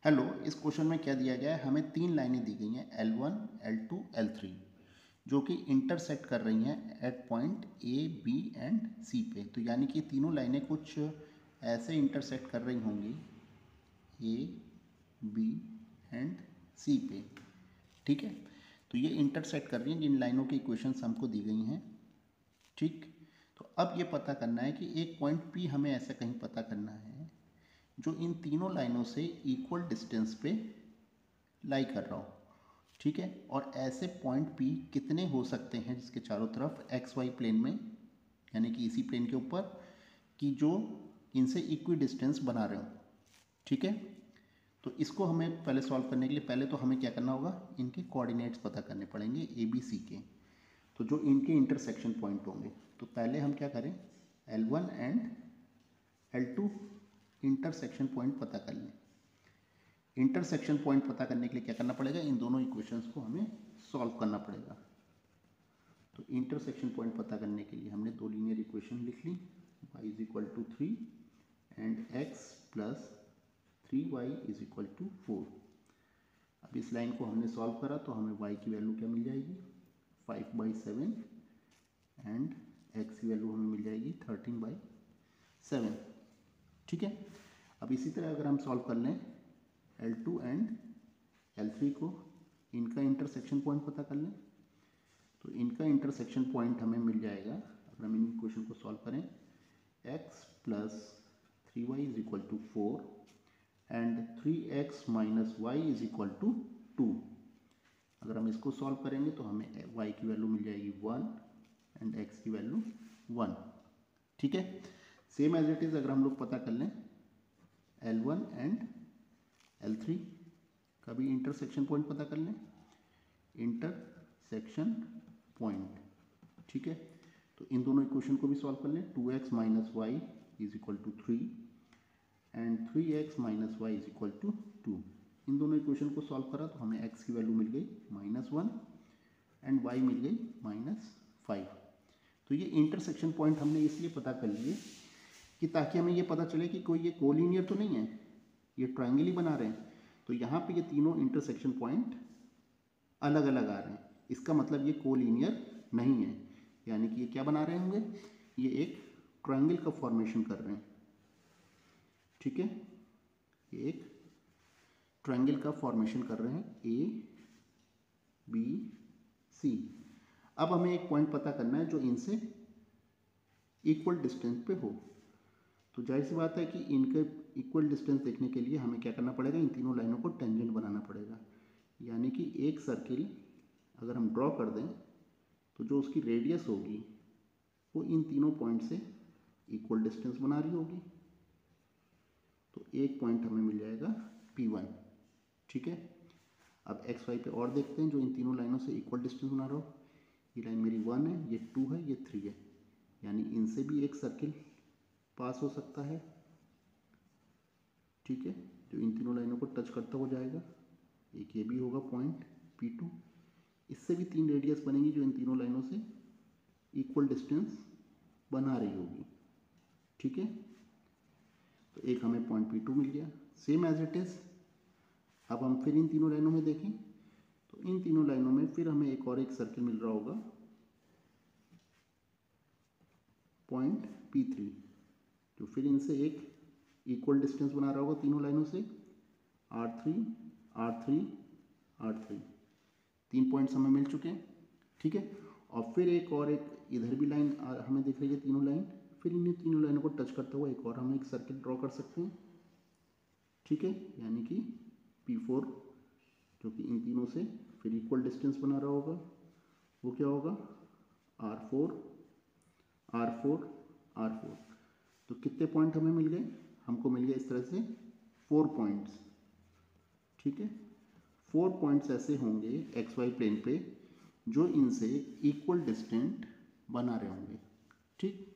Hello, इस question में क्या दिया गया है? हमें तीन लाइनें दी गई हैं L1, L2, L3 जो कि इंटरसेक्ट कर रही हैं at point A, B and C पे। तो यानी कि तीनों लाइनें कुछ ऐसे इंटरसेक्ट कर रही होंगी A, B एंड C पे। ठीक है, तो ये इंटरसेक्ट कर रही हैं जिन लाइनों की इक्वेशंस हमको दी गई हैं। ठीक, तो अब ये पता करना है कि एक पॉइंट P हमें ऐसा कहीं पता करना है जो इन तीनों लाइनों से इक्वल डिस्टेंस पे लाई कर रहा हूँ। ठीक है, और ऐसे पॉइंट P कितने हो सकते हैं जिसके चारों तरफ एक्स वाई प्लेन में, यानी कि इसी प्लेन के ऊपर, कि जो इनसे इक्वी डिस्टेंस बना रहे हो। ठीक है, तो इसको हमें पहले सॉल्व करने के लिए पहले तो हमें क्या करना होगा, इनके कोऑर्डिनेट्स पता करने पड़ेंगे ए बी सी के। तो जो इनके इंटरसेक्शन पॉइंट होंगे, तो पहले हम क्या करें, L1 and L2 intersection point पता कर लें। इंटरसेक्शन पॉइंट पता करने के लिए क्या करना पड़ेगा, इन दोनों इक्वेशंस को हमें सॉल्व करना पड़ेगा। तो इंटरसेक्शन पॉइंट पता करने के लिए हमने दो लीनियर इक्वेशन लिख ली, y is equal to 3 and x plus 3y is equal to 4। अब इस लाइन को हमने सॉल्व करा तो हमें y की वैल्यू क्या मिल जाएगी, 5/7 एंड x की वैल्यू हमें मिल जाएगी 13/7। ठीक है, अब इसी तरह अगर हम सॉल्व कर लें L2 एंड L3 को, इनका इंटरसेक्शन पॉइंट पता कर लें, तो इनका इंटरसेक्शन पॉइंट हमें मिल जाएगा। अगर हम इन इक्वेशन को सॉल्व करें, x plus 3y is equal to 4 and 3x minus y is equal to 2। अगर हम इसको सॉल्व करेंगे तो हमें y की वैल्यू मिल जाएगी 1 एंड x की वैल्यू 1। ठीक है, सेम एज इट इज़ अगर हम लोग पता कर लें L1 एंड L3 का भी इंटरसेक्शन पॉइंट पता कर लें, इंटरसेक्शन पॉइंट। ठीक है, तो इन दोनों इक्वेशन को भी सॉल्व कर लें, 2x minus y is equal to 3 and 3x minus y is equal to 2। इन दोनों इक्वेशन को सॉल्व करा तो हमें x की वैल्यू मिल गई -1 एंड y मिल गई -5। तो ये इंटरसेक्शन पॉइंट हमने इसलिए पता कर लिए कि ताकि हमें ये पता चले कि कोई ये कोलिनियर तो नहीं है, ये ट्रायंगल ही बना रहे हैं। तो यहाँ पे ये तीनों इंटरसेक्शन पॉइंट अलग अलग आ रहे हैं, इसका मतलब ये कोलिनियर नहीं है, यानी कि ये क्या बना रहे होंगे, ये एक ट्रायंगल का फॉर्मेशन कर रहे हैं। ठीक है, ये एक ट्रायंगल का फॉर्मेशन कर रहे हैं ए बी सी। अब हमें एक पॉइंट पता करना है जो इनसे इक्वल डिस्टेंस पे हो। तो जाहिर सी बात है कि इनके इक्वल डिस्टेंस देखने के लिए हमें क्या करना पड़ेगा, इन तीनों लाइनों को टेंजेंट बनाना पड़ेगा। यानी कि एक सर्किल अगर हम ड्रॉ कर दें तो जो उसकी रेडियस होगी वो इन तीनों पॉइंट से इक्वल डिस्टेंस बना रही होगी। तो एक पॉइंट हमें मिल जाएगा P1। ठीक है, अब एक्स वाई पे और देखते हैं जो इन तीनों लाइनों से इक्वल डिस्टेंस बना रहा हो। ये लाइन मेरी 1 है, ये 2 है, ये 3 है, यानी इनसे भी एक सर्किल पास हो सकता है। ठीक है, जो इन तीनों लाइनों को टच करता हो जाएगा। एक ये भी होगा पॉइंट P2, इससे भी 3 रेडियस बनेगी जो इन तीनों लाइनों से इक्वल डिस्टेंस बना रही होगी। ठीक है, तो एक हमें पॉइंट P2 मिल गया। सेम एज इट इज़ अब हम फिर इन तीनों लाइनों में देखें तो इन तीनों लाइनों में फिर हमें एक सर्किल मिल रहा होगा पॉइंट P3, जो फिर इनसे एक इक्वल डिस्टेंस बना रहा होगा तीनों लाइनों से, R3 R3 R3। 3 पॉइंट्स हमें मिल चुके हैं। ठीक है, और फिर एक इधर भी लाइन हमें दिख रही है, तीनों लाइन, फिर इन तीनों लाइनों को टच करता हुआ एक और हम एक सर्किल ड्रॉ कर सकते हैं। ठीक है, यानी कि P4 जो कि इन तीनों से फिर इक्वल डिस्टेंस बना रहा होगा, वो क्या होगा, R4 R4 R4। तो कितने पॉइंट हमें मिल गए, हमको मिल गया इस तरह से 4 पॉइंट्स। ठीक है, 4 पॉइंट्स ऐसे होंगे एक्स वाई प्लेन पे जो इनसे इक्वल डिस्टेंट बना रहे होंगे। ठीक,